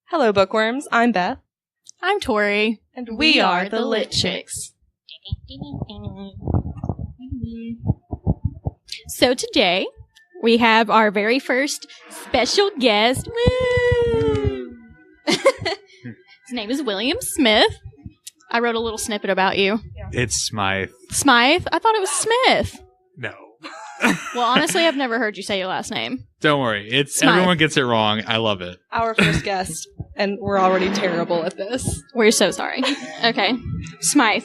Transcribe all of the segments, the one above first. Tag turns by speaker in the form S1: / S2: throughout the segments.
S1: Hello, bookworms. I'm Beth.
S2: I'm Tori.
S1: And
S2: we are the Lit Chicks. So today, we have our very first special guest. Woo! His name is William Smith. I wrote a little snippet about you.
S3: It's Smythe.
S2: Smythe? I thought it was Smith.
S3: No.
S2: Well, honestly, I've never heard you say your last name.
S3: Don't worry. It's
S2: Smythe.
S3: Everyone gets it wrong. I love it.
S1: Our first guest, and we're already terrible at this.
S2: We're so sorry. Okay. Smythe.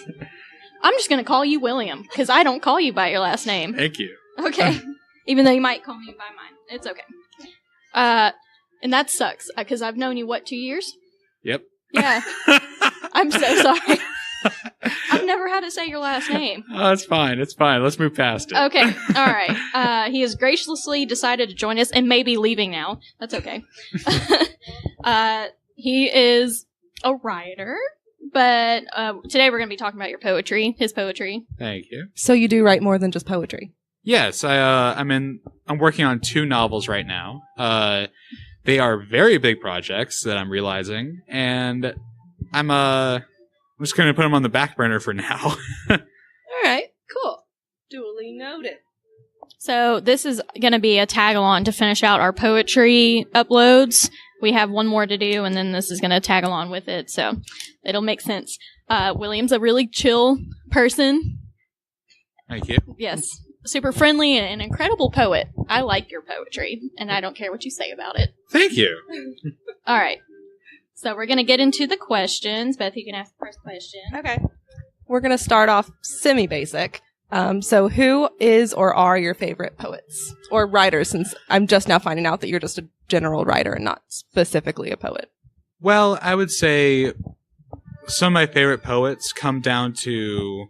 S2: I'm just going to call you William, because I don't call you by your last name.
S3: Thank you.
S2: Okay. Even though you might call me by mine. It's okay. And that sucks, because I've known you, 2 years?
S3: Yep.
S2: Yeah. I'm so sorry. I've never had to say your last name.
S3: Oh, it's fine. It's fine. Let's move past it.
S2: Okay. All right. He has graciously decided to join us and may be leaving now. That's okay. He is a writer, but today we're going to be talking about your poetry, his poetry.
S3: Thank you.
S1: So you do write more than just poetry?
S3: Yes, I'm working on 2 novels right now. They are very big projects that I'm realizing, and I'm just going to put them on the back burner for now.
S1: All right. Cool. Duly noted.
S2: So this is going to be a tag-along to finish out our poetry uploads. We have one more to do, and then this is going to tag along with it, so it'll make sense. William's a really chill person.
S3: Thank you.
S2: Yes. Super friendly and an incredible poet. I like your poetry, and I don't care what you say about it.
S3: Thank you.
S2: All right. So we're going to get into the questions. Beth, you can ask the first question.
S1: Okay. We're going to start off semi-basic. So who is or are your favorite poets or writers, since I'm just now finding out that you're just a general writer and not specifically a poet?
S3: Well, I would say some of my favorite poets come down to,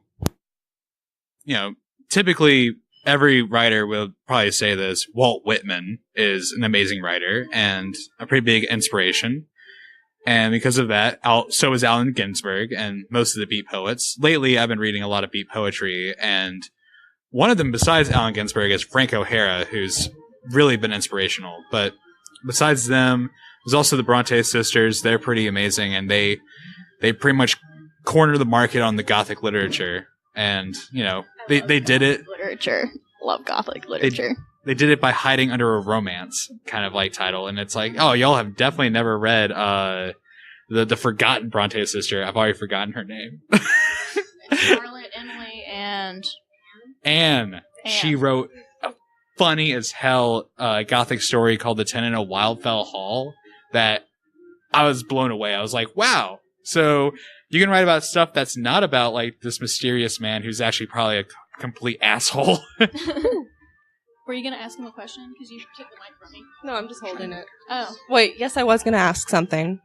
S3: typically every writer will probably say this. Walt Whitman is an amazing writer and a pretty big inspiration. And because of that, so is Allen Ginsberg and most of the beat poets. Lately, I've been reading a lot of beat poetry, and one of them, besides Allen Ginsberg, is Frank O'Hara, who's really been inspirational. But besides them, there's also the Bronte sisters. They're pretty amazing, and they pretty much corner the market on the Gothic literature. And, they did it.
S2: Literature. Love Gothic literature.
S3: They did it by hiding under a romance kind of like title. And it's like, oh, y'all have definitely never read the Forgotten Bronte sister. I've already forgotten her name.
S2: Charlotte, Emily, and
S3: Anne. She wrote a funny as hell Gothic story called The Tenant of Wildfell Hall that I was blown away. I was like, wow. So you can write about stuff that's not about like this mysterious man who's actually probably a complete asshole.
S2: Were you going to ask him a question? Because you took the mic from me.
S1: No, I'm just holding it.
S2: Oh.
S1: Wait, yes, I was going to ask something.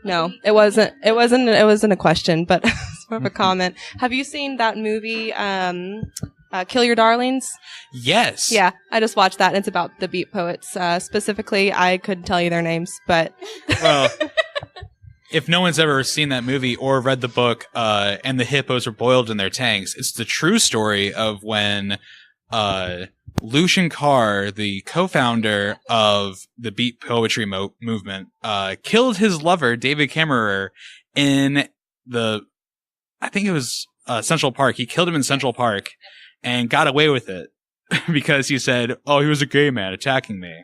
S1: No, it wasn't a question, but it's more of a comment. Have you seen that movie, Kill Your Darlings?
S3: Yes.
S1: Yeah, I just watched that, and it's about the beat poets. Specifically, I couldn't tell you their names, but...
S3: Well, if no one's ever seen that movie or read the book, and the hippos were boiled in their tanks, it's the true story of when... Lucian Carr, the co-founder of the beat poetry movement, killed his lover, David Kammerer, in I think it was Central Park. He killed him in Central Park and got away with it because he said, oh, he was a gay man attacking me.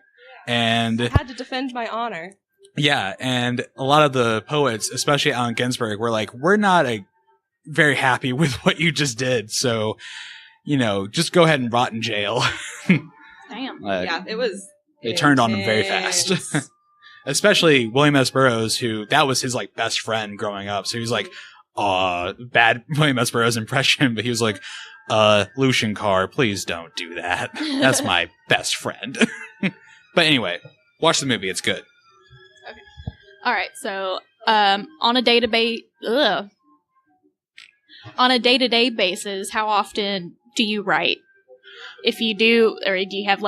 S3: And
S1: I had to defend my honor.
S3: Yeah, and a lot of the poets, especially Allen Ginsberg, were like, we're not very happy with what you just did, so... just go ahead and rot in jail.
S2: Damn.
S1: Yeah, it was...
S3: They turned on him very fast. Especially William S. Burroughs, who, that was his, best friend growing up. So he was like, bad William S. Burroughs impression, but he was like, Lucian Carr, please don't do that. That's my best friend. But anyway, watch the movie. It's good.
S2: Okay. All right, so, on a day-to-day basis, how often do you write? If you do, or do you have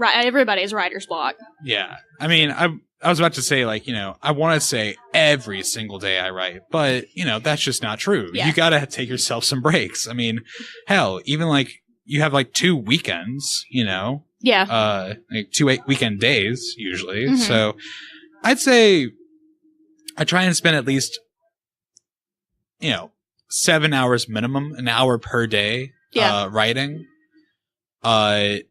S2: everybody's writer's block?
S3: Yeah. I mean, I was about to say I want to say every single day I write, but that's just not true.
S2: Yeah.
S3: You got to take yourself some breaks. I mean, hell, even you have 2 weekends,
S2: Yeah.
S3: 2 weekend days usually. Mm-hmm. So I'd say I try and spend at least, 7 hours minimum, an hour per day, writing. But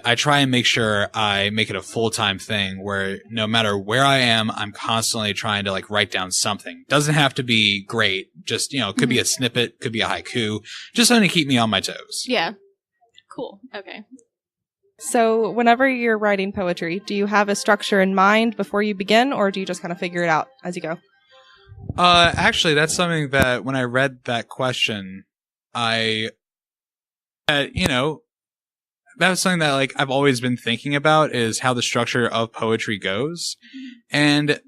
S3: I try and make sure I make it a full-time thing where no matter where I am, I'm constantly trying to like write down something. Doesn't have to be great. Just, it could be a snippet, could be a haiku, just something to keep me on my toes.
S2: Yeah. Cool. Okay.
S1: So whenever you're writing poetry, do you have a structure in mind before you begin, or do you just kind of figure it out as you go?
S3: Actually, that's something that when I read that question, that was something that like I've always been thinking about is how the structure of poetry goes. And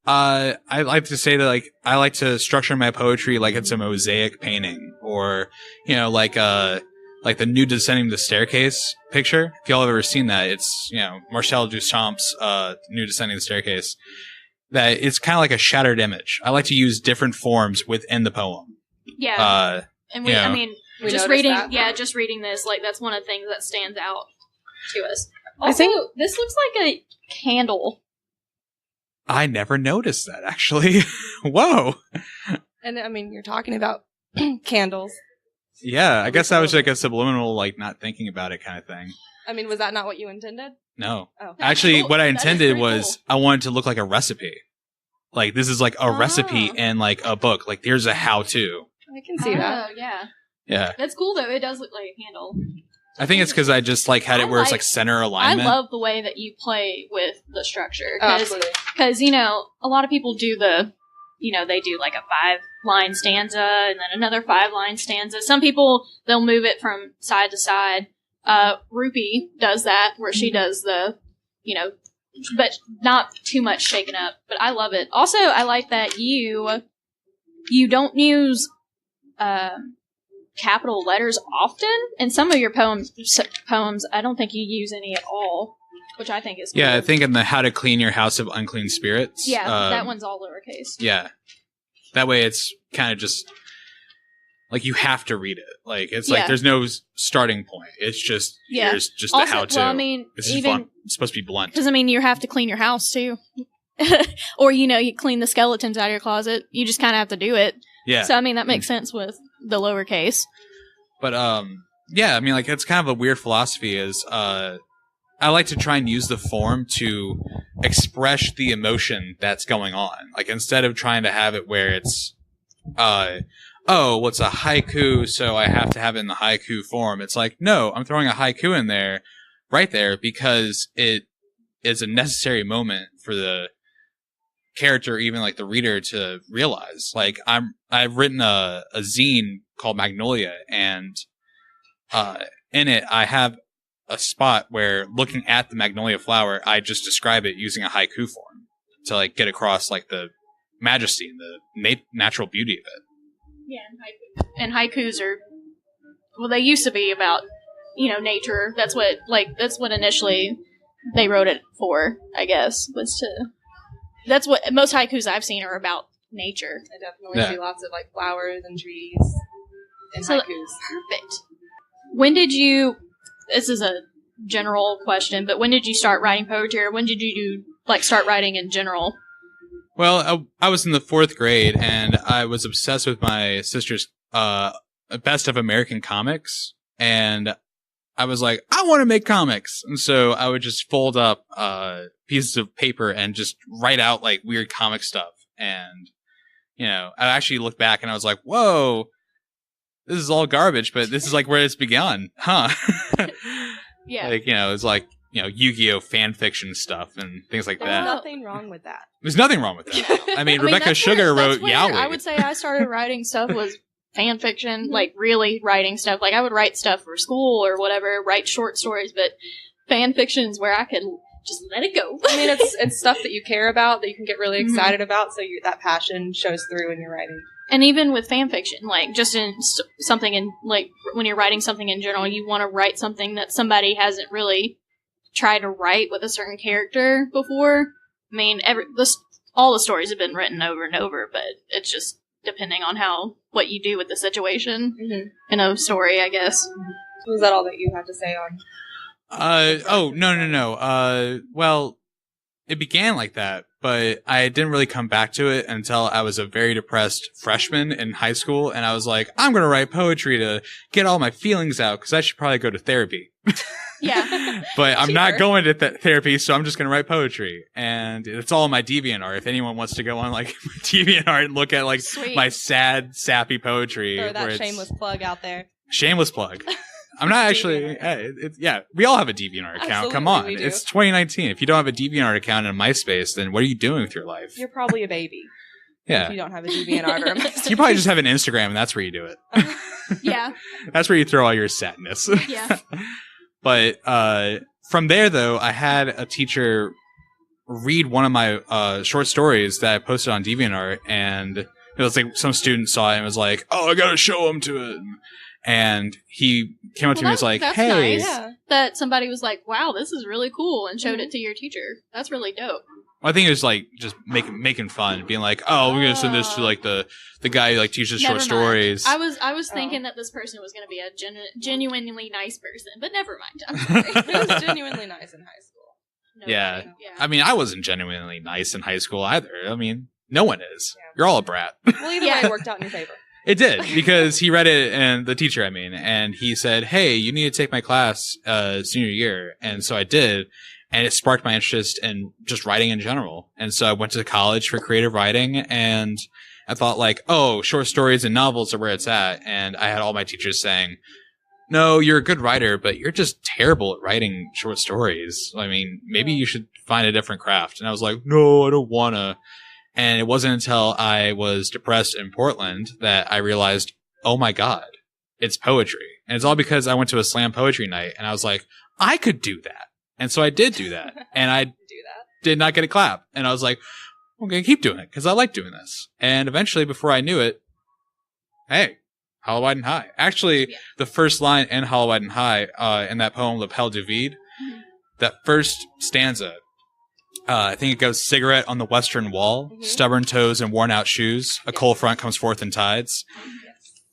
S3: I like to say that like I like to structure my poetry like it's a mosaic painting, or like the Nude Descending the Staircase picture. If y'all have ever seen that, it's Marcel Duchamp's Nude Descending the Staircase. That it's kind of like a shattered image. I like to use different forms within the poem.
S2: Yeah. And we, I mean,
S1: We
S2: just
S1: noticed
S2: reading,
S1: that.
S2: just reading this, like that's one of the things that stands out to us.
S1: I
S2: Also,
S1: think-
S2: this looks like a candle.
S3: I never noticed that, actually. Whoa.
S1: And I mean, you're talking about candles.
S3: Yeah, I guess that was like a subliminal, like, not thinking about it kind of thing.
S1: I mean, was that not what you intended?
S3: No.
S1: Oh.
S3: Actually,
S2: Cool.
S3: what I
S2: That is
S3: intended
S2: pretty
S3: was
S2: cool.
S3: I wanted to look like a recipe. Like, this is like a recipe
S2: Oh.
S3: in like a book. Like, here's a how-to.
S1: I can see that.
S2: Oh, yeah.
S3: Yeah.
S2: That's cool though. It does look like a candle.
S3: I think it's because I just like had
S2: I
S3: it where it's
S2: like-
S3: like center alignment.
S2: I love the way that you play with the structure
S1: Oh,
S2: because
S1: absolutely.
S2: a lot of people do they do like a 5-line stanza and then another 5-line stanza. Some people they'll move it from side to side. Rupi does that where she does the but not too much shaken up. But I love it. Also, I like that you don't use capital letters often. In some of your poems, I don't think you use any at all, which I think is cool.
S3: Yeah, I think in the How to Clean Your House of Unclean Spirits.
S2: Yeah, that one's all lowercase.
S3: Yeah. That way it's kind of just like you have to read it. Like it's like
S2: Yeah.
S3: there's no starting point. It's just
S2: Yeah.
S3: here's just the
S2: Also,
S3: how to.
S2: well, I mean,
S3: This is
S2: even
S3: fun. It's supposed to be blunt.
S2: because you have to clean your house too, or you clean the skeletons out of your closet. You just kind of have to do it.
S3: Yeah.
S2: So I mean that makes sense with the lowercase.
S3: But yeah, I mean like it's kind of a weird philosophy is I like to try and use the form to express the emotion that's going on. Like instead of trying to have it where it's what's a haiku, so I have to have it in the haiku form. It's like, no, I'm throwing a haiku in there right there because it is a necessary moment for the character, even like the reader, to realize. Like I've written a zine called Magnolia, and in it I have a spot where looking at the magnolia flower, I just describe it using a haiku form to like get across like the majesty and the natural beauty of it.
S2: Yeah, and haikus are they used to be about nature. That's what initially they wrote it for. I guess was to. That's what most haikus I've seen are about nature.
S1: I definitely
S3: Yeah.
S1: see lots of like flowers and trees and
S2: So-
S1: haikus.
S2: Perfect. When did you? This is a general question, but when did you start writing poetry, or when did you start writing in general?
S3: Well, I was in the 4th grade and I was obsessed with my sister's Best of American Comics, and I was like, I want to make comics. And so I would just fold up pieces of paper and just write out like weird comic stuff. And, I actually looked back and I was like, whoa, this is all garbage, but this is like where it's begun. Huh?
S2: Yeah.
S3: Like, it's like, Yu-Gi-Oh! Fan fiction stuff and things like
S1: There's
S3: that.
S1: nothing wrong with that.
S3: There's nothing wrong with that. I mean, Rebecca
S2: that's
S3: Sugar
S2: where-
S3: wrote
S2: that's where
S3: Yowie.
S2: I would say I started writing stuff was fan fiction, like really writing stuff. Like I would write stuff for school or whatever, write short stories, but fan fiction is where I could just let it go.
S1: I mean, it's stuff that you care about that you can get really
S2: Mhm.
S1: excited about, so that passion shows through in your writing.
S2: And even with fan fiction, like just in something in like when you're writing something in general, you want to write something that somebody hasn't really tried to write with a certain character before. I mean, all the stories have been written over and over, but it's just depending on what you do with the situation
S1: Mm-hmm.
S2: in a story, I guess.
S1: Was that all that you had to say on?
S3: No. Well, it began like that, but I didn't really come back to it until I was a very depressed freshman in high school. And I was like, I'm going to write poetry to get all my feelings out because I should probably go to therapy.
S2: Yeah.
S3: But I'm not
S1: Cheaper.
S3: going to therapy, so I'm just going to write poetry. And it's all my DeviantArt. If anyone wants to go on like my DeviantArt and look at like
S2: Sweet.
S3: my sad, sappy poetry.
S1: Throw
S3: where
S1: that
S3: it's-
S1: shameless plug out there.
S3: Shameless plug. I'm not actually.
S1: DeviantArt.
S3: Yeah, we all have a DeviantArt account. Come on,
S1: Absolutely, we do.
S3: it's 2019. If you don't have a DeviantArt account in MySpace, then what are you doing with your life?
S1: You're probably a baby if
S3: Yeah,
S1: you don't have a DeviantArt or a MySpace.
S3: you probably just have an Instagram, and that's where you do it.
S2: Yeah.
S3: That's where you throw all your sadness.
S2: Yeah.
S3: But from there, though, I had a teacher read one of my short stories that I posted on DeviantArt, and it was like some student saw it and was like, "Oh, I gotta show him to it." And he came up to me and was like,
S2: that's
S3: "Hey,
S2: nice.
S1: Yeah.
S2: That somebody was like, wow, this is really cool, and showed it to your teacher. That's really dope.
S3: I think it was like just making fun, being like, "Oh, we're gonna send this to like the guy who like teaches
S2: Never
S3: short
S2: mind.
S3: stories."
S2: I was thinking that this person was going to be a genuinely nice person, but never mind. I'm sorry.
S1: He was genuinely nice in high school.
S2: No
S3: Yeah.
S2: way. Yeah.
S3: I mean, I wasn't genuinely nice in high school either. I mean, no one is.
S1: Yeah.
S3: You're all a brat.
S1: Well, either
S2: Yeah.
S1: way, it worked out in your favor.
S3: It did, because he read it, and the teacher, I mean, and he said, "Hey, you need to take my class senior year." And so I did, and it sparked my interest in just writing in general. And so I went to college for creative writing, and I thought like, oh, short stories and novels are where it's at. And I had all my teachers saying, "No, you're a good writer, but you're just terrible at writing short stories. I mean, maybe you should find a different craft." And I was like, "No, I don't wanna." And it wasn't until I was depressed in Portland that I realized, oh my God, it's poetry. And it's all because I went to a slam poetry night and I was like, I could do that. And so I did do that. And I
S1: Do that.
S3: did not get a clap. And I was like, I'm going to keep doing it because I like doing this. And eventually, before I knew it, hey, Hollow Wide and High. Actually,
S2: Yeah.
S3: the first line in Hollow Wide and High, in that poem, Lapel du Vide, that first stanza, I think it goes, "Cigarette on the western wall,
S1: Mhm.
S3: stubborn toes and worn out shoes, a cold front comes forth in tides."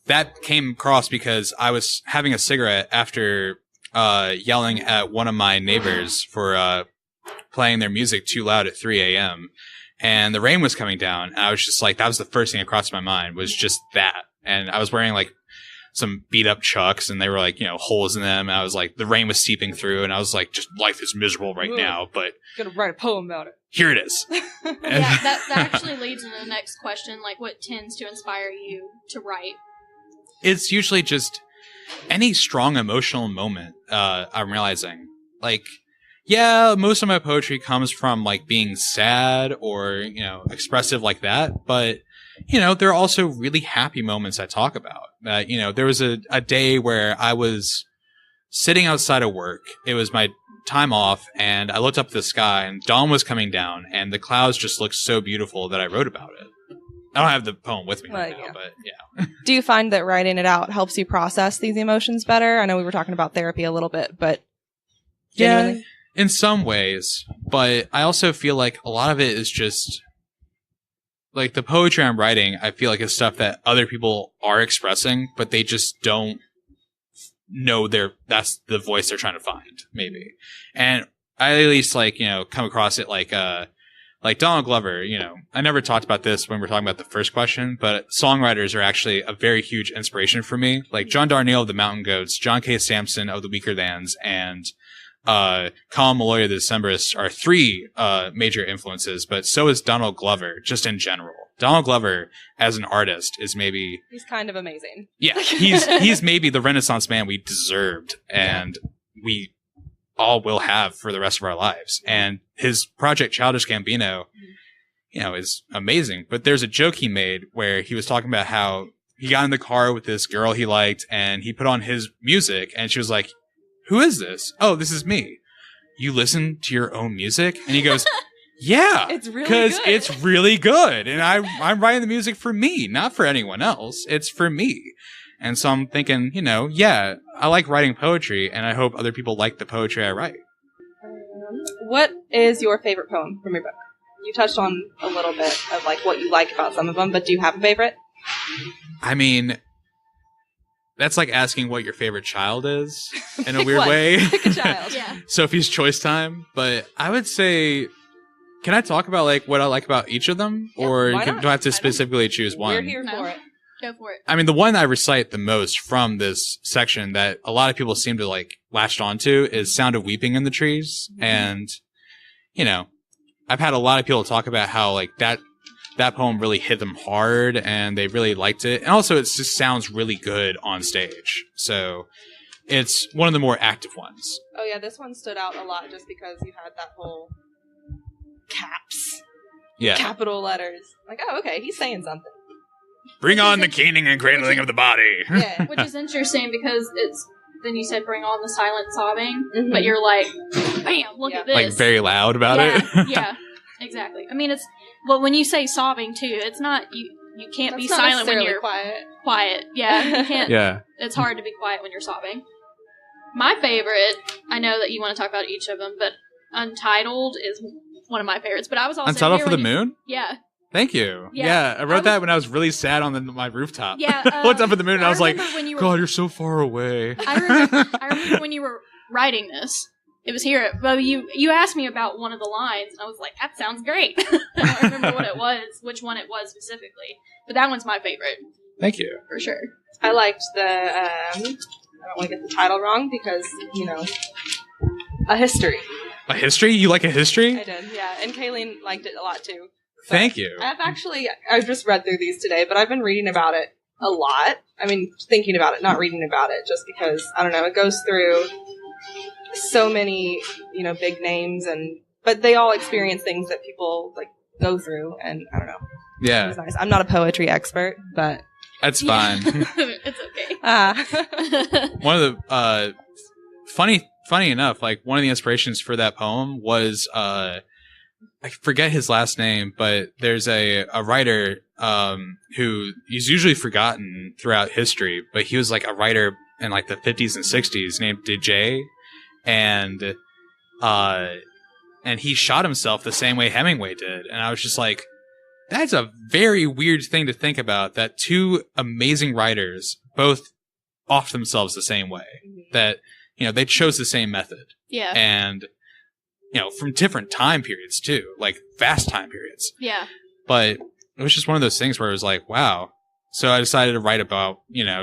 S3: That came across because I was having a cigarette after yelling at one of my neighbors for playing their music too loud at 3 a.m. And the rain was coming down. And I was just like, that was the first thing that crossed my mind, was just that. And I was wearing like some beat up Chucks, and they were like, holes in them. And I was like, the rain was seeping through, and I was like, just life is miserable right
S1: Ugh.
S3: now, but
S1: Gonna write a poem about it.
S3: here it is.
S2: Yeah, that actually leads into the next question, like what tends to inspire you to write?
S3: It's usually just any strong emotional moment. I'm realizing, like, yeah, most of my poetry comes from like being sad or expressive like that, but there are also really happy moments I talk about. There was a day where I was sitting outside of work. It was my time off, and I looked up at the sky, and dawn was coming down, and the clouds just looked so beautiful that I wrote about it. I don't have the poem with me right
S1: Well,
S3: now,
S1: yeah.
S3: but yeah.
S1: Do you find that writing it out helps you process these emotions better? I know we were talking about therapy a little bit, but
S3: Yeah,
S1: genuinely?
S3: in some ways, but I also feel like a lot of it is just like the poetry I'm writing. I feel like is stuff that other people are expressing, but they just don't know that's the voice they're trying to find, maybe. And I at least come across it like Donald Glover. I never talked about this when we were talking about the first question, but songwriters are actually a very huge inspiration for me. Like John Darnielle of the Mountain Goats, John K. Sampson of the Weaker Thans, and Colin Meloy of the Decemberists are three major influences, but so is Donald Glover, just in general. Donald Glover, as an artist, is maybe
S1: He's kind of amazing.
S3: he's maybe the Renaissance man we deserved, and we all will have for the rest of our lives. And his project, Childish Gambino, is amazing. But there's a joke he made where he was talking about how he got in the car with this girl he liked, and he put on his music, and she was like, "Who is this?" "Oh, this is me." "You listen to your own music?" And he goes, "Yeah,
S1: It's really
S3: because
S1: good."
S3: it's really good, and I'm writing the music for me, not for anyone else. It's for me." And so I'm thinking, yeah, I like writing poetry, and I hope other people like the poetry I write.
S1: What is your favorite poem from your book? You touched on a little bit of like what you like about some of them, but do you have a favorite?
S3: I mean, that's like asking what your favorite child is in a
S1: Pick
S3: weird
S1: one.
S3: way.
S1: Pick a child.
S2: Yeah.
S3: Sophie's Choice Time. But I would say can I talk about like what I like about each of them,
S1: Yeah,
S3: or
S1: why not?
S3: do I have to
S1: I don't-
S3: specifically choose one?
S1: We're here
S2: No.
S1: for it.
S2: Go for it.
S3: I mean, the one I recite the most from this section that a lot of people seem to like latched onto is Sound of Weeping in the Trees.
S1: Mhm.
S3: And, you know, I've had a lot of people talk about how like that poem really hit them hard and they really liked it. And also it just sounds really good on stage. So it's one of the more active ones.
S1: Oh yeah, this one stood out a lot just because you had that whole caps,
S3: Yeah.
S1: capital letters. Like, oh, okay, he's saying something.
S3: Bring on the caning and cradling of the body.
S1: Yeah.
S2: Which is interesting because it's then you said bring on the silent sobbing,
S1: Mhm.
S2: but you're like, bam, look
S1: Yeah.
S2: at this.
S3: Like very loud about
S2: yeah,
S3: it.
S2: yeah, exactly. I mean, it's well when you say sobbing too, it's not you can't
S1: That's
S2: be
S1: not
S2: silent when
S1: necessarily
S2: you're
S1: quiet.
S2: Yeah, you can't.
S3: Yeah.
S2: It's hard to be quiet when you're sobbing. My favorite, I know that you want to talk about each of them, but Untitled is one of my favorites. But I was also
S3: Untitled
S2: here
S3: for the
S2: when you-
S3: Moon?
S2: Yeah,
S3: Thank you.
S2: Yeah.
S3: Yeah, I
S2: I
S3: wrote
S2: was-
S3: that when I was really sad on my rooftop.
S2: yeah.
S3: Looked up at the moon and I was like,
S2: remember when you were,
S3: God, you're so far away.
S2: I remember when you were writing this. It was here. But you asked me about one of the lines, and I was like, "That sounds great." I don't remember what it was, which one it was specifically, but that one's my favorite
S3: Thank you.
S2: for sure.
S1: I liked the. I don't want to get the title wrong because a history.
S3: A history? You like a history?
S1: I did, yeah, and Kayleen liked it a lot too.
S3: Thank you.
S1: I've just read through these today, but I've been reading about it a lot. I mean, thinking about it, not reading about it, just because, I don't know, it goes through so many, big names, but they all experience things that people, like, go through, and I don't know. It
S3: Yeah,
S1: was nice. I'm not a poetry expert, but,
S3: that's fine.
S2: It's okay.
S3: One of the funny enough, like one of the inspirations for that poem was I forget his last name, but there's a writer who is usually forgotten throughout history, but he was like a writer in like the 50s and 60s named DJ, and he shot himself the same way Hemingway did, and I was just like, that's a very weird thing to think about, that two amazing writers both off themselves the same way, that they chose the same method,
S2: Yeah,
S3: and from different time periods too, like vast time periods.
S2: yeah.
S3: But it was just one of those things where it was like, wow. So I decided to write about,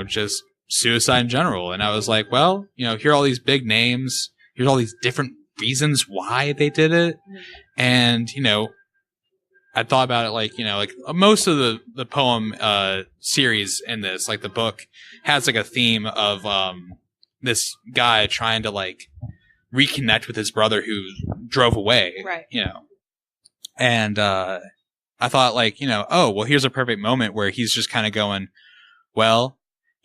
S3: just suicide in general. And I was like, well, here are all these big names. Here's all these different reasons why they did it. And, I thought about it like, like most of the poem series in this, like the book, has like a theme of this guy trying to like reconnect with his brother who drove away.
S1: right.
S3: And I thought like, oh, well, here's a perfect moment where he's just kind of going, well,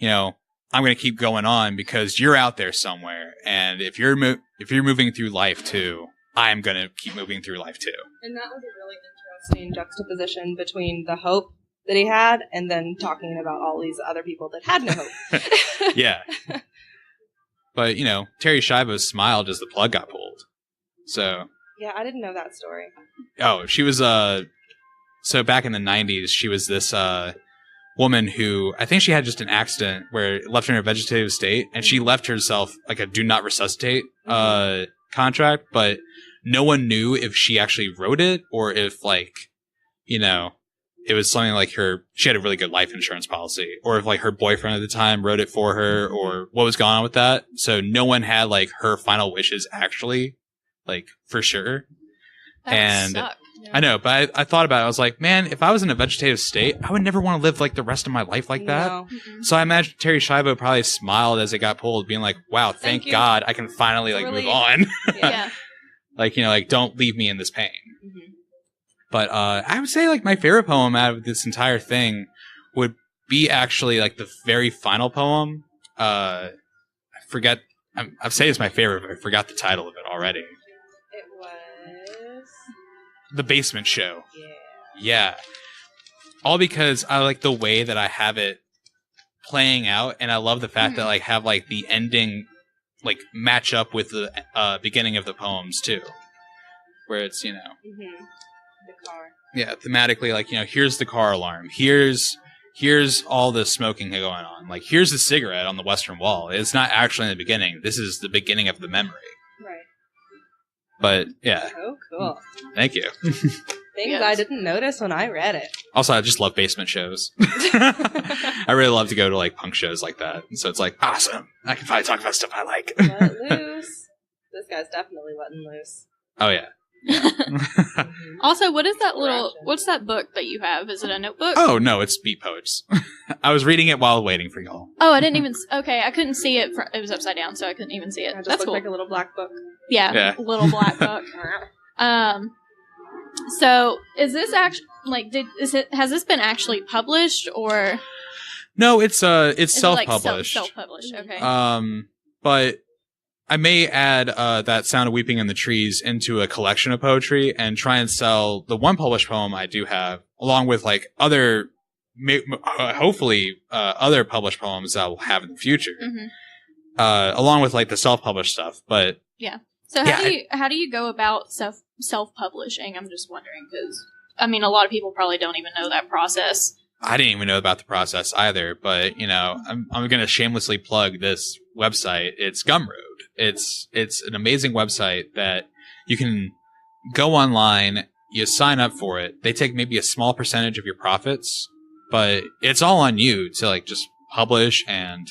S3: I'm going to keep going on because you're out there somewhere. And if you're moving through life too, I'm going to keep moving through life too.
S1: And that was a really interesting juxtaposition between the hope that he had and then talking about all these other people that had no hope.
S3: Yeah. But, Terry Schiavo smiled as the plug got pulled. So,
S1: Yeah, I didn't know that story.
S3: oh, she was, so back in the 90s, she was this, woman who, I think she had just an accident where it left her in a vegetative state, and she left herself like a do not resuscitate, contract, but no one knew if she actually wrote it or if like, it was something like she had a really good life insurance policy, or if like her boyfriend at the time wrote it for her, or what was going on with that. So no one had like her final wishes actually, like for sure.
S2: That would
S3: And
S2: suck.
S3: I know, but I thought about it. I was like, man, if I was in a vegetative state, I would never want to live like the rest of my life like that.
S1: No.
S2: Mhm.
S3: So I imagine Terry Schiavo probably smiled as it got pulled, being like, wow, thank
S1: you.
S3: God I can finally like
S1: Relief.
S3: move on.
S2: Yeah.
S3: Like, like don't leave me in this pain.
S1: Mhm.
S3: But I would say like my favorite poem out of this entire thing would be actually like the very final poem. I forget. I've said it's my favorite, but I forgot the title of it already.
S1: It was.
S3: The Basement Show.
S1: Yeah.
S3: Yeah. All because I like the way that I have it playing out, and I love the fact that like have like the ending like match up with the beginning of the poems too. Where it's,
S1: Mm-hmm. The car.
S3: yeah, thematically like, here's the car alarm. Here's all the smoking going on. Like here's the cigarette on the Western Wall. It's not actually in the beginning. This is the beginning of the memory.
S1: Right.
S3: But yeah,
S1: Oh, cool.
S3: thank you.
S1: Things
S2: Yes.
S1: I didn't notice when I read it.
S3: Also, I just love basement shows. I really love to go to like punk shows like that. And so it's like awesome. I can finally talk about stuff I like.
S1: Let it loose. This guy's definitely letting loose.
S3: Oh yeah.
S2: Also, what is that what's that book that you have? Is it a notebook?
S3: Oh no, it's Beat Poets. I was reading it while waiting for y'all.
S2: Oh, I didn't even, okay, I couldn't see it, it was upside down, so I couldn't even see it.
S1: It just
S2: That's
S1: looked
S2: cool.
S1: like a little black book.
S2: Yeah,
S3: Yeah.
S2: little black book. So is this actually, like, has this been actually published, or
S3: No, it's
S2: is it, like,
S3: self-published.
S2: self-published, okay.
S3: But I may add that Sound of Weeping in the Trees into a collection of poetry and try and sell the one published poem I do have, along with like other, hopefully other published poems that I will have in the future, along with like the self-published stuff. But
S2: So
S3: yeah,
S2: how do you go about self-publishing? I'm just wondering, because I mean, a lot of people probably don't even know that process.
S3: I didn't even know about the process either. But you know, I'm going to shamelessly plug this website. It's Gumroad. It's an amazing website that you can go online. You sign up for it. They take maybe a small percentage of your profits, but it's all on you to like just publish and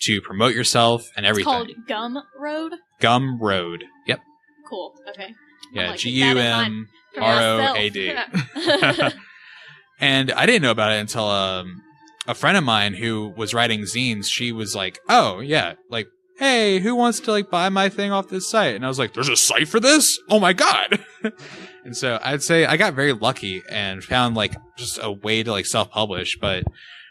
S3: to promote yourself and everything.
S2: It's called Gumroad.
S3: Gumroad. Yep.
S2: Cool. Okay.
S3: Yeah.
S2: like, keep that in mind for myself.
S3: GUMROAD. And I didn't know about it until a friend of mine who was writing zines. She was like, "Oh yeah, like, hey, who wants to like buy my thing off this site?" And I was like, "There's a site for this? Oh my god!" And so I'd say I got very lucky and found like just a way to like self-publish. But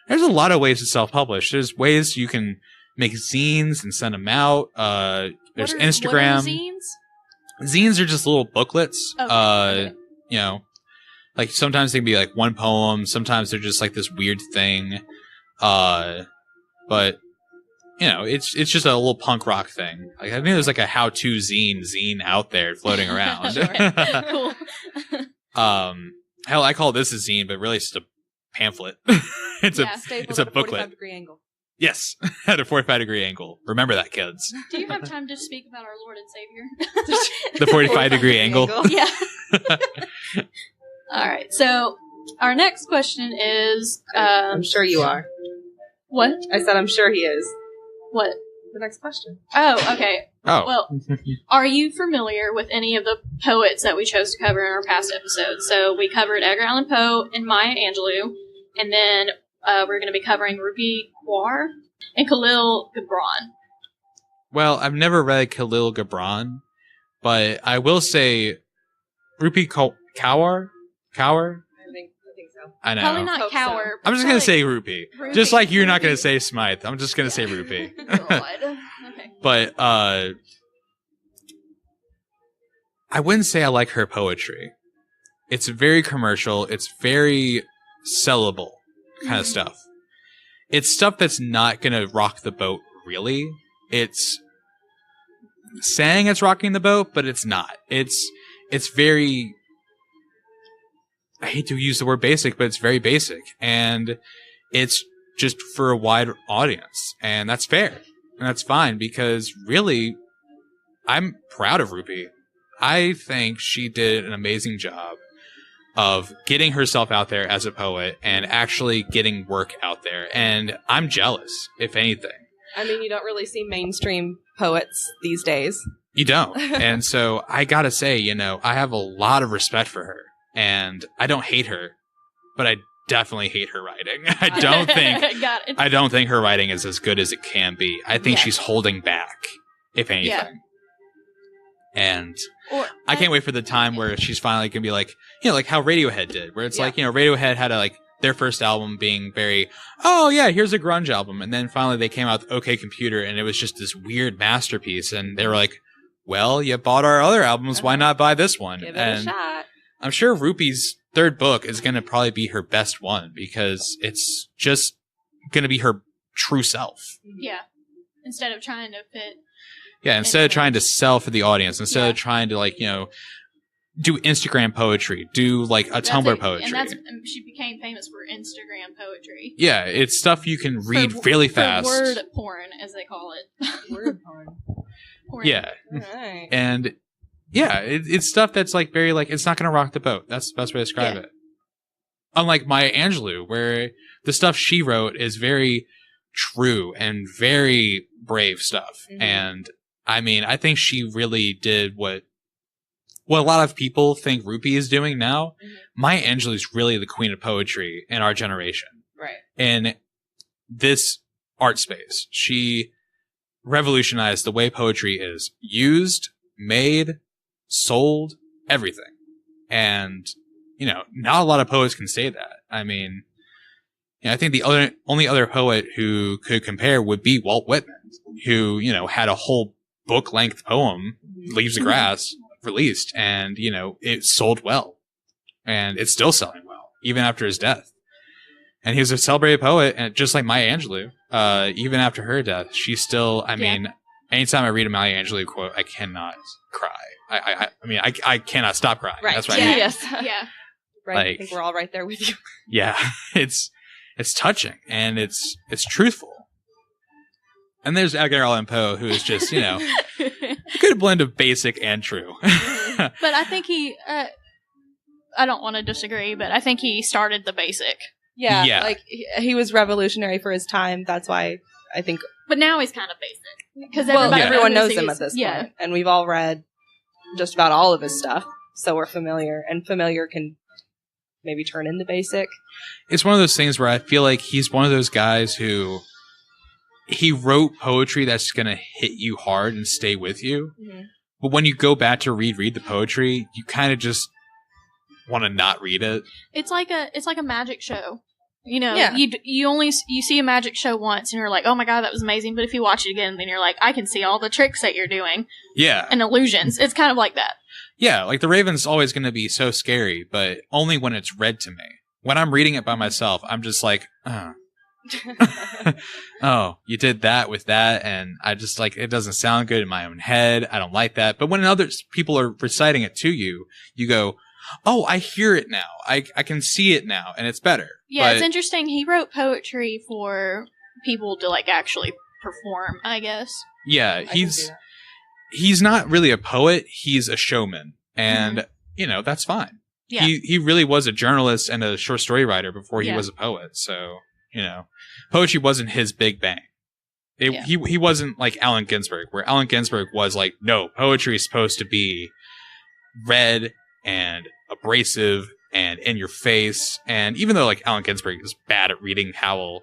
S3: there's a lot of ways to self-publish. There's ways you can make zines and send them out. There's Instagram.
S2: What are zines?
S3: Zines are just little booklets.
S2: Okay.
S3: You know, like sometimes they can be like one poem. Sometimes they're just like this weird thing. But you know, it's just a little punk rock thing. Like I think there's like a how-to zine out there floating around.
S2: Cool.
S3: Hell, I call this a zine, but really it's just a pamphlet. It's
S2: Yeah.
S3: it's a booklet.
S1: 45-degree angle.
S3: Yes, at a 45-degree angle. Remember that, kids.
S2: Do you have time to speak about our Lord and Savior?
S3: The 45-degree angle.
S2: Yeah. All right. So our next question is,
S1: I'm sure you are.
S2: what?
S1: I said I'm sure he is.
S2: What?
S1: The next question.
S2: Oh, okay.
S3: Oh,
S2: Well, are you familiar with any of the poets that we chose to cover in our past episodes? So we covered Edgar Allan Poe and Maya Angelou, and then we're going to be covering Rupi Kaur and Khalil Gibran.
S3: well, I've never read Khalil Gibran, but I will say Rupi Kaur.
S1: I think so.
S3: I know.
S2: Probably not
S1: Hope so.
S2: Kaur.
S3: I'm just gonna say Rupi.
S2: Rupi.
S3: Just like you're not gonna
S2: Rupi.
S3: say Smythe. I'm just gonna say Rupi.
S2: God. Okay.
S3: But I wouldn't say I like her poetry. It's very commercial. It's very sellable kind of stuff. It's stuff that's not gonna rock the boat, really. It's saying it's rocking the boat, but it's not. It's very, I hate to use the word basic, but it's very basic. And it's just for a wide audience. And that's fair. And that's fine because really, I'm proud of Rupi. I think she did an amazing job of getting herself out there as a poet and actually getting work out there. And I'm jealous, if anything.
S1: I mean, you don't really see mainstream poets these days.
S3: You don't. And so I gotta say, you know, I have a lot of respect for her. And I don't hate her, but I definitely hate her writing. I
S2: Got it.
S3: don't think her writing is as good as it can be. I think
S2: Yeah.
S3: she's holding back, if anything.
S2: Yeah.
S3: And
S2: Or,
S3: I can't wait for the time where she's finally gonna be like, you know, like how Radiohead did, where it's
S1: Yeah.
S3: like, you know, Radiohead had their first album being very, oh yeah, here's a grunge album. And then finally they came out with OK Computer and it was just this weird masterpiece. And they were like, well, you bought our other albums. Why not buy this one?
S1: Give it
S3: And
S1: a shot.
S3: I'm sure Rupi's third book is going to probably be her best one because it's just going to be her true self.
S2: Yeah. Instead of trying to fit.
S3: Yeah, instead of trying to sell for the audience, instead
S2: Yeah.
S3: of trying to like, you know, do Instagram poetry, do like a
S2: That's
S3: Tumblr
S2: it.
S3: poetry.
S2: And she became famous for Instagram poetry.
S3: Yeah, it's stuff you can read
S2: For-
S3: fairly
S2: for
S3: fast.
S2: word porn, as they call it.
S1: Word porn.
S2: Porn.
S3: Yeah.
S1: All right.
S3: And Yeah, it's stuff that's like very like it's not going to rock the boat. That's the best way to describe it. Unlike Maya Angelou, where the stuff she wrote is very true and very brave stuff.
S1: Mhm.
S3: And I mean, I think she really did what a lot of people think Rupi is doing now.
S1: Mhm.
S3: Maya Angelou is really the queen of poetry in our generation.
S1: Right.
S3: In this art space, she revolutionized the way poetry is used, made, sold, everything. And, you know, not a lot of poets can say that. I mean, you know, I think the only other poet who could compare would be Walt Whitman, who, you know, had a whole book-length poem, Leaves of Grass, released, and, you know, it sold well. And it's still selling well, even after his death. And he was a celebrated poet, and just like Maya Angelou, even after her death, she's still, I mean, anytime I read a Maya Angelou quote, I cannot cry. I mean, I cannot stop crying.
S1: Right.
S3: That's what I mean.
S1: Yes.
S2: Yeah.
S1: Right. I
S3: Like-
S1: think we're all right there with you.
S3: Yeah, it's touching and it's truthful. And there's Edgar Allan Poe, who is just, you know, a good blend of basic and true.
S2: But I think he, I don't want to disagree, but I think he started the basic.
S1: Yeah.
S3: Yeah.
S1: Like he was revolutionary for his time. That's why I think
S2: But now he's kind of basic. Because
S1: everyone knows him at this
S2: Yeah.
S1: point. And we've all read just about all of his stuff. So we're familiar. And familiar can maybe turn into basic.
S3: It's one of those things where I feel like he's one of those guys who he wrote poetry that's going to hit you hard and stay with you.
S1: Mm-hmm.
S3: But when you go back to read the poetry, you kind of just want to not read it.
S2: It's like a magic show. You know,
S1: Yeah.
S2: you see a magic show once and you're like, oh my god, that was amazing. But if you watch it again, then you're like, I can see all the tricks that you're doing
S3: Yeah.
S2: and illusions. It's kind of like that.
S3: Yeah, like The Raven's always going to be so scary, but only when it's read to me. When I'm reading it by myself, I'm just like, oh, you did that with that, and I just like, it doesn't sound good in my own head. I don't like that. But when other people are reciting it to you, you go, oh, I hear it now. I can see it now, and it's better.
S2: Yeah,
S3: But-
S2: it's interesting. He wrote poetry for people to like actually perform, I guess.
S3: Yeah,
S1: I can see that.
S3: he's not really a poet. He's a showman, and you know that's fine.
S2: Yeah.
S3: He really was a journalist and a short story writer before he
S2: Yeah.
S3: was a poet. So you know, poetry wasn't his big bang.
S2: Yeah.
S3: He wasn't like Allen Ginsberg, where Allen Ginsberg was like, no, poetry is supposed to be read and abrasive and in your face. And even though like Allen Ginsberg is bad at reading Howl,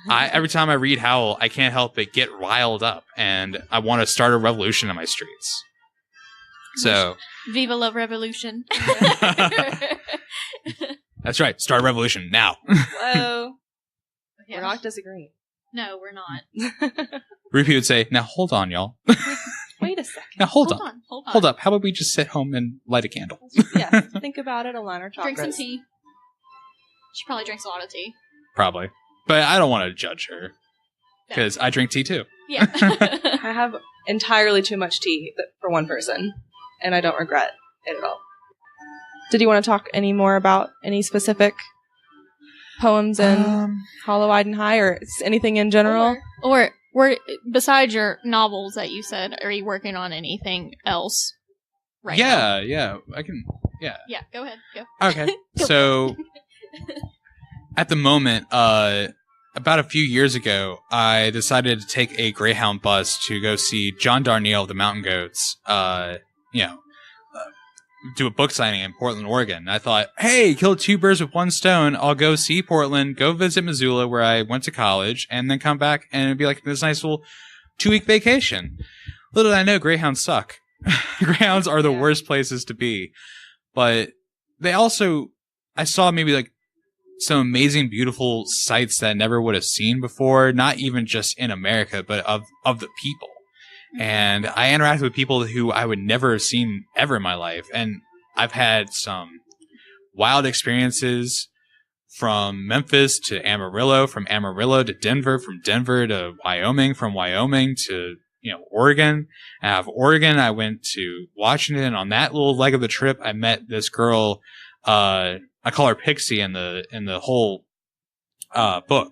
S3: every time I read Howl, I can't help but get riled up, and I want to start a revolution in my streets. So
S2: Viva la revolution.
S3: that's right, start a revolution now.
S1: Whoa.
S2: Yeah.
S1: We're not disagreeing.
S2: No, we're not.
S3: Rupi would say, "Now hold on, y'all.
S1: Wait a second.
S3: Now hold on,
S2: Hold on.
S3: hold up. How about we just sit home and light a candle?"
S1: Yes. Think about it. Align our chakras.
S2: Drink some tea. She probably drinks a lot of tea.
S3: Probably, but I don't want to judge her because I drink tea too.
S2: Yeah.
S1: I have entirely too much tea for one person, and I don't regret it at all. Did you want to talk any more about any specific poems in Hollow Eyed and High, or anything in general?
S2: Or besides your novels that you said, are you working on anything else right now?
S3: Yeah, I can. Yeah.
S2: Yeah, go ahead. Go.
S3: Okay. So at the moment, about a few years ago, I decided to take a Greyhound bus to go see John Darnielle of the Mountain Goats, do a book signing in Portland, Oregon. I thought, hey, kill two birds with one stone. I'll go see Portland, go visit Missoula where I went to college, and then come back and it'd be like this nice little 2-week vacation. Little did I know, Greyhounds suck. Greyhounds are the worst places to be. But they also, I saw maybe like some amazing, beautiful sights that I never would have seen before, not even just in America, but of the people. And I interacted with people who I would never have seen ever in my life. And I've had some wild experiences from Memphis to Amarillo, from Amarillo to Denver, from Denver to Wyoming, from Wyoming to, Oregon. Out of Oregon, I went to Washington. On that little leg of the trip, I met this girl, I call her Pixie in the whole book.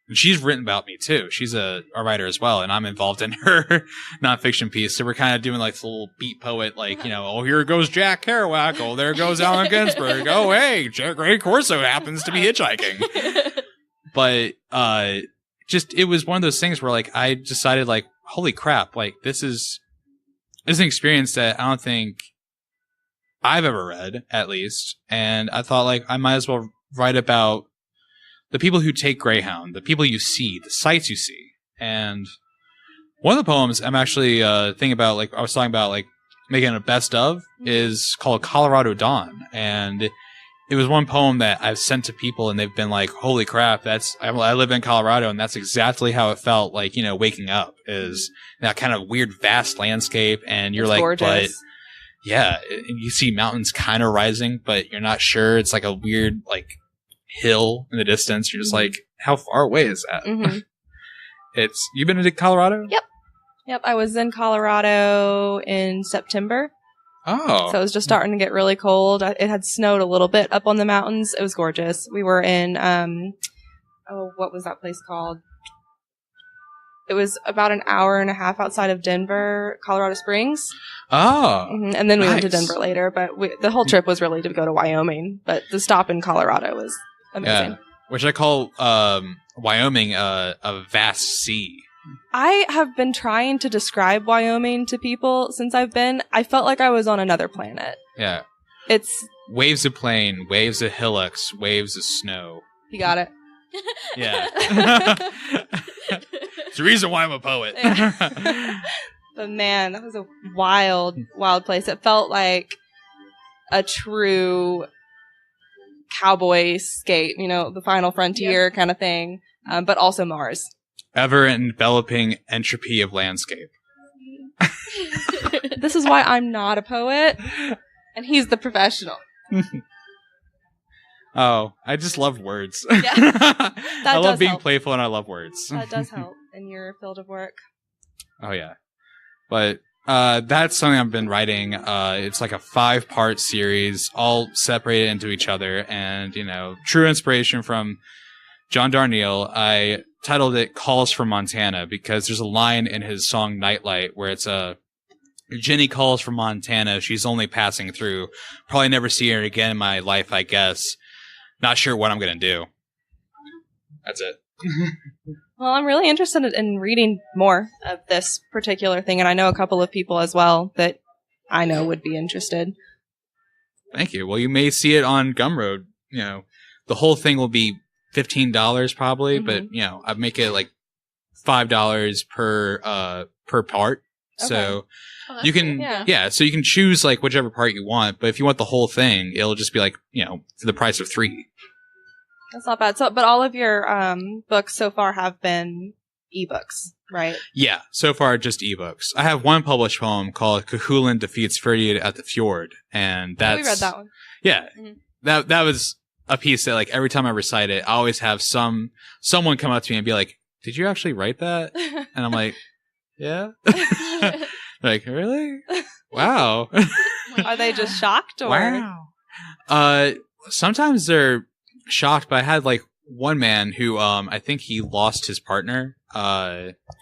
S3: And she's written about me too. She's a writer as well, and I'm involved in her nonfiction piece. So we're kind of doing like this little beat poet, like, you know, oh, here goes Jack Kerouac. Oh, there goes Allen Ginsberg. Oh, hey, Ray Corso happens to be hitchhiking. But just it was one of those things where like I decided like, holy crap, like this is an experience that I don't think I've ever read, at least. And I thought like I might as well write about the people who take Greyhound, the people you see, the sights you see. And one of the poems I'm actually thinking about, like I was talking about, like making a best of, is called Colorado Dawn. And it was one poem that I've sent to people, and they've been like, "Holy crap! I live in Colorado, and that's exactly how it felt. Like, you know, waking up is that kind of weird, vast landscape, and you're
S1: It's
S3: like,
S1: gorgeous.
S3: but yeah, and you see mountains kind of rising, but you're not sure. It's like a weird, like hill in the distance. You're just like, how far away is that?
S1: Mhm.
S3: You've been to Colorado?
S1: Yep, I was in Colorado in September.
S3: Oh,
S1: So it was just starting to get really cold. It had snowed a little bit up on the mountains. It was gorgeous. We were in, what was that place called? It was about an hour and a half outside of Denver, Colorado Springs.
S3: oh,
S1: And then we went to
S3: nice.
S1: Denver later, but the whole trip was really to go to Wyoming. But the stop in Colorado was amazing.
S3: yeah. Which I call Wyoming a vast sea.
S1: I have been trying to describe Wyoming to people since I've been. I felt like I was on another planet.
S3: Yeah.
S1: It's,
S3: Waves of plain, waves of hillocks, waves of snow.
S1: you got it.
S3: Yeah. It's the reason why I'm a poet.
S1: But man, that was a wild, wild place. It felt like a true cowboy skate, you know, the final frontier kind of thing, but also Mars.
S3: Ever enveloping entropy of landscape.
S1: This is why I'm not a poet, and he's the professional.
S3: Oh, I just love words.
S1: Yeah.
S3: I love
S1: does
S3: being
S1: help.
S3: playful, and I love words.
S1: That does help in your field of work.
S3: Oh yeah. But that's something I've been writing. It's like a 5-part series, all separated into each other, and, you know, true inspiration from John Darnielle. I titled it Calls from Montana because there's a line in his song Nightlight where it's Jenny calls from Montana. She's only passing through. Probably never see her again in my life, I guess. Not sure what I'm going to do. That's it.
S1: Well, I'm really interested in reading more of this particular thing, and I know a couple of people as well that I know would be interested.
S3: Thank you. Well, you may see it on Gumroad. You know, the whole thing will be $15 probably, but you know, I make it like $5 per part.
S1: Okay.
S3: So
S2: Oh, that's
S3: you can,
S1: cool.
S3: yeah, so you can choose like whichever part you want, but if you want the whole thing, it'll just be like, you know, for the price of 3.
S1: That's not bad. So, but all of your books so far have been ebooks, right?
S3: Yeah, so far just ebooks. I have one published poem called Cuchulainn Defeats Ferdiad at the Fjord, and that's
S1: We read that one.
S3: Yeah,
S1: Mhm.
S3: that was a piece that like every time I recite it, I always have someone come up to me and be like, "Did you actually write that?" And I'm like, "Yeah." Like, really? Wow.
S1: Are they just shocked or?
S3: Wow. Sometimes they're shocked, but I had like one man who I think he lost his partner.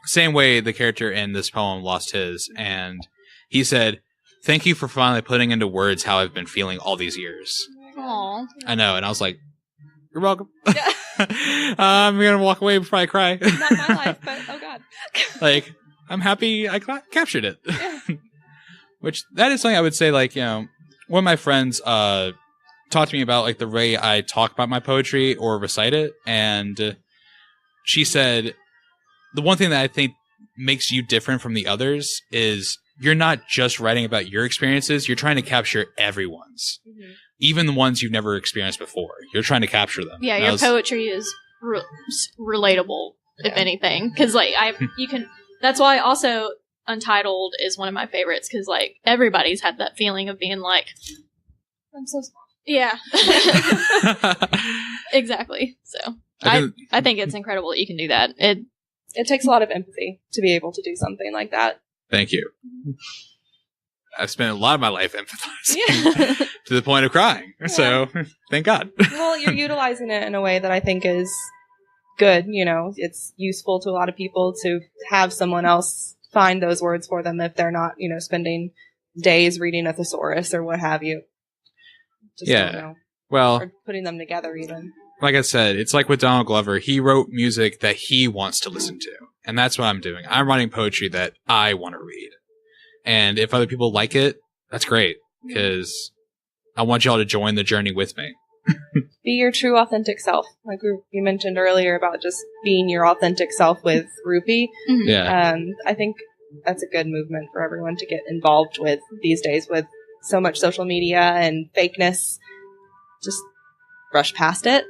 S3: Same way the character in this poem lost his, and he said, "Thank you for finally putting into words how I've been feeling all these years."
S2: Aw.
S3: I know, and I was like, "You're welcome."
S1: Yeah.
S3: I'm gonna walk away before I cry.
S1: Not my life, but oh god.
S3: Like, I'm happy I captured it. Which that is something I would say. Like, you know, one of my friends talked to me about like the way I talk about my poetry or recite it, and she said the one thing that I think makes you different from the others is you're not just writing about your experiences, you're trying to capture everyone's. Even the ones you've never experienced before. You're trying to capture them.
S2: Yeah,
S3: And I
S2: your
S3: was-
S2: poetry is relatable, if
S1: Yeah.
S2: anything. Because, like, you can. That's why also Untitled is one of my favorites. Because, like, everybody's had that feeling of being like,
S1: I'm so small.
S2: yeah, exactly. So I think it's incredible that you can do that.
S1: It takes a lot of empathy to be able to do something like that.
S3: Thank you. I've spent a lot of my life empathizing
S1: Yeah.
S3: to the point of crying. So, thank God.
S1: Well, you're utilizing it in a way that I think is good. You know, it's useful to a lot of people to have someone else find those words for them if they're not, you know, spending days reading a thesaurus or what have you. Just
S3: Yeah.
S1: don't know.
S3: Well,
S1: Or putting them together even.
S3: like I said, it's like with Donald Glover. He wrote music that he wants to listen to. And that's what I'm doing. I'm writing poetry that I want to read. And if other people like it, that's great. Because I want y'all to join the journey with me.
S1: Be your true authentic self. Like you mentioned earlier about just being your authentic self with Rupee.
S2: Mhm.
S3: Yeah.
S1: I think that's a good movement for everyone to get involved with these days with so much social media and fakeness. Just brush past it.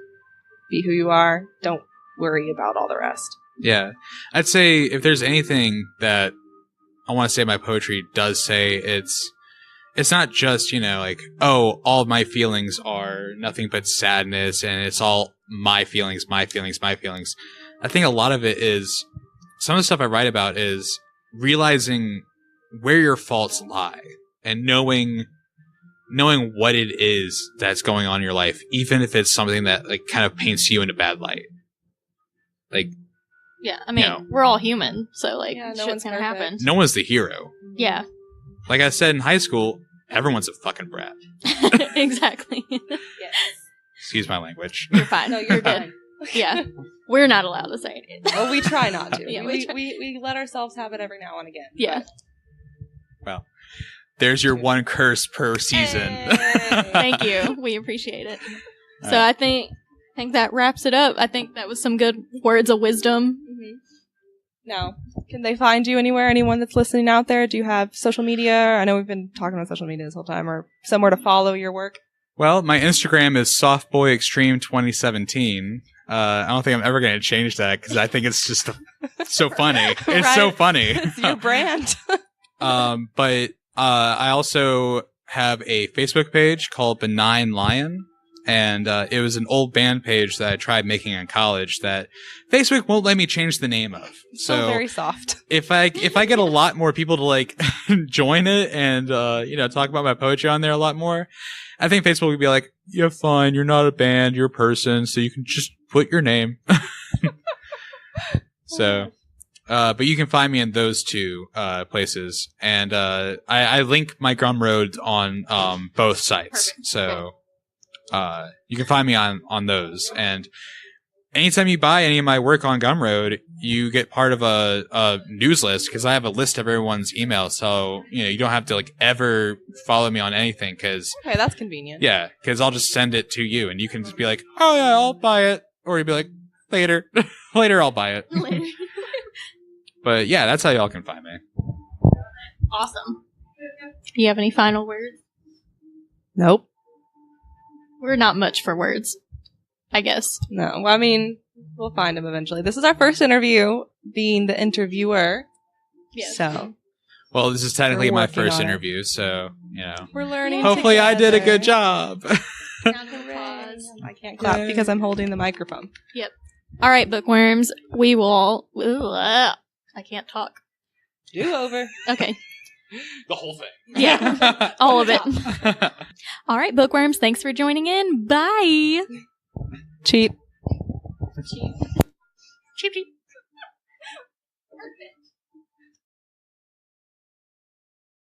S1: Be who you are. Don't worry about all the rest.
S3: Yeah. I'd say if there's anything that I want to say my poetry does say, it's not just, you know, like, oh, all my feelings are nothing but sadness and it's all my feelings, my feelings, my feelings. I think a lot of it is, some of the stuff I write about is realizing where your faults lie and knowing what it is that's going on in your life, even if it's something that like kind of paints you in a bad light. Like,
S2: Yeah, I mean,
S3: You know.
S2: we're all human, so like,
S1: Yeah, no
S2: shit's
S1: one's
S2: gonna
S1: perfect.
S2: happen.
S3: no one's the hero.
S2: Yeah,
S3: Like I said in high school, everyone's a fucking brat.
S2: exactly.
S1: Yes.
S3: Excuse my language.
S2: You're fine.
S1: No,
S2: you're
S1: you're
S2: good.
S1: fine.
S2: Yeah, we're not allowed to say it.
S1: Well, we try not to.
S2: Yeah,
S1: we,
S2: we try.
S1: we let ourselves have it every now and again.
S2: Yeah.
S3: Well, there's your one curse per season.
S1: Hey.
S2: Thank you. We appreciate it.
S3: All
S2: So
S3: right.
S2: I think that wraps it up. I think that was some good words of wisdom.
S1: Mhm. Now, can they find you anywhere? Anyone that's listening out there? Do you have social media? I know we've been talking about social media this whole time, or somewhere to follow your work.
S3: Well, my Instagram is softboyextreme2017. I don't think I'm ever going to change that because I think it's just so funny. It's so
S1: Right.
S3: funny.
S1: It's your brand.
S3: But I also have a Facebook page called Benign Lion. And it was an old band page that I tried making in college that Facebook won't let me change the name of.
S1: So
S3: So
S1: very soft.
S3: if I get a lot more people to like join it and you know, talk about my poetry on there a lot more, I think Facebook would be like, yeah, fine, you're not a band, you're a person, so you can just put your name. So but you can find me in those two places, and I link my Gumroad on both sites.
S2: Perfect.
S3: So you can find me on those, and anytime you buy any of my work on Gumroad, you get part of a news list because I have a list of everyone's emails. So, you know, you don't have to like ever follow me on anything because,
S1: Okay, that's convenient.
S3: yeah, because I'll just send it to you and you can just be like, oh yeah, I'll buy it. Or you'd be like, later, later I'll buy it.
S2: Later.
S3: But yeah, that's how y'all can find me.
S2: Awesome. Do you have any final words?
S1: Nope.
S2: We're not much for words, I guess.
S1: No. Well, I mean, we'll find him eventually. This is our first interview, being the interviewer.
S2: Yes.
S1: So
S3: Well, this is technically
S1: We're
S3: my
S1: working
S3: first
S1: on it.
S3: interview, so, you know.
S1: we're learning.
S3: Hopefully I did a
S1: together.
S3: good job.
S1: I can't clap
S3: Yay.
S1: because I'm holding the microphone.
S2: All right, bookworms. We will. I can't talk.
S1: Do over.
S2: Okay.
S3: The whole thing.
S2: Yeah. All of it. All right, bookworms. Thanks for joining in. Bye.
S1: Cheap.
S3: Cheap, cheap.